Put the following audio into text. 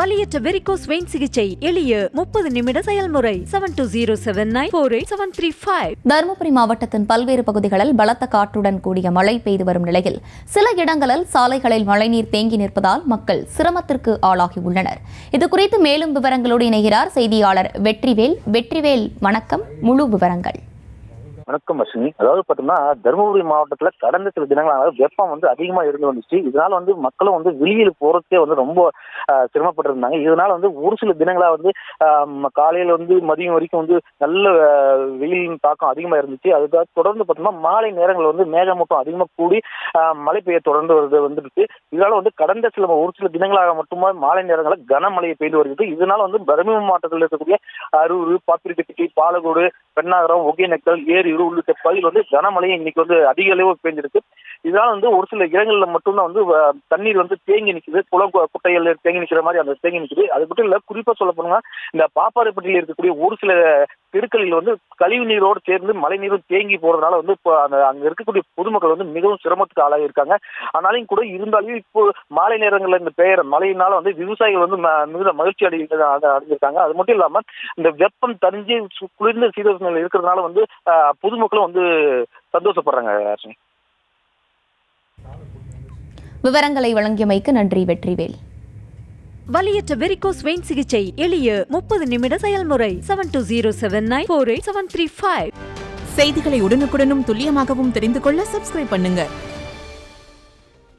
வலியற்ற varicose vein சிகிச்சை எளிய 30 நிமிட செயல்முறை 7209487335. தருமபுரி மாவட்டத்தின் பல்வேறு பகுதிகளில் பலத்த காற்றுடன் கூடிய மழை பெய்து வரும் நிலையில் சில இடங்களில் சாலைகளில் மழைநீர் தேங்கி நிற்பதால் மக்கள் சிரமத்திற்கு ஆளாகியுள்ளனர். இதுகுறித்து மேலும் விவரங்களோடு இணைகிறார் செய்தியாளர் வெற்றிவேல். வெற்றிவேல், வணக்கம். முழு விவரங்கள். வணக்கம் அஸ்வினி. அதாவது பார்த்தோம்னா தருமபுரி மாவட்டத்துல கடந்த சில தினங்களாக வெப்பம் அதிகமா இருந்து வந்துச்சு. இதனால மக்களும் வெளியில் போறதுக்கே ரொம்ப சிரமப்பட்டு இருந்தாங்க. இதனால ஒரு சில தினங்களா காலையில மதியம் வரைக்கும் நல்ல வெயில் தாக்கம் அதிகமா இருந்துச்சு. அதுக்காக தொடர்ந்து பார்த்தோம்னா மாலை நேரங்கள் மேகமூட்டம் அதிகமா கூடி மழை பெய்ய தொடர்ந்து வந்துருக்கு. இதனால கடந்த ஒரு சில தினங்களாக மட்டுமா மாலை நேரங்களில் கனமழையை பெய்து வருகிறது. இதனால தருமபுரி மாவட்டத்தில் இருக்கக்கூடிய அரூர், பாப்பிரெட்டிப்பட்டி, பாலக்கோடு, பெண்ணாகரம், ஒகேனக்கல், ஏரியூர் உள்ளிட்ட பகுதியில் கனமழையை இன்னைக்கு அதிக அளவு பெய்ஞ்சிருக்கு. இதனால ஒரு சில இடங்கள்ல மட்டும்தான் தண்ணீர் தேங்கி நிற்குது. குளம் குட்டைகள் தேங்கி நிற்கிற மாதிரி அந்த தேங்கி நிற்குது. அது மட்டும் இல்ல, குறிப்பா சொல்ல போனா இந்த பாப்பாறைப்பட்டியில் இருக்கக்கூடிய ஒரு சில தெருக்களில் கழிவு நீரோடு சேர்ந்து மழை நீரும் தேங்கி போறதுனால அங்க இருக்கக்கூடிய பொதுமக்கள் மிகவும் சிரமத்துக்கு ஆளாகி இருக்காங்க. ஆனாலும் கூட இருந்தாலும் இப்போ மாலை நேரங்களில் இந்த பெயர் மழையினால விவசாயிகள் மிகுந்த மகிழ்ச்சி அடைஞ்சிருக்காங்க. அது மட்டும் இல்லாம இந்த வெப்பம் தணிஞ்சு குளிர்ந்த சீதோஷ்ண இருக்கிறதுனால பொதுமக்களும் சந்தோஷப்படுறாங்க. விவரங்களை வழங்கியமைக்கு நன்றி வெற்றிவேல். வலியற்ற வெரிகோஸ் வெயின் சிகிச்சை எளிய 30 நிமிட செயல்முறை 7209487335. செய்திகளை உடனுக்குடனும் துல்லியமாகவும் தெரிந்து கொள்ள சப்ஸ்கிரைப் பண்ணுங்க.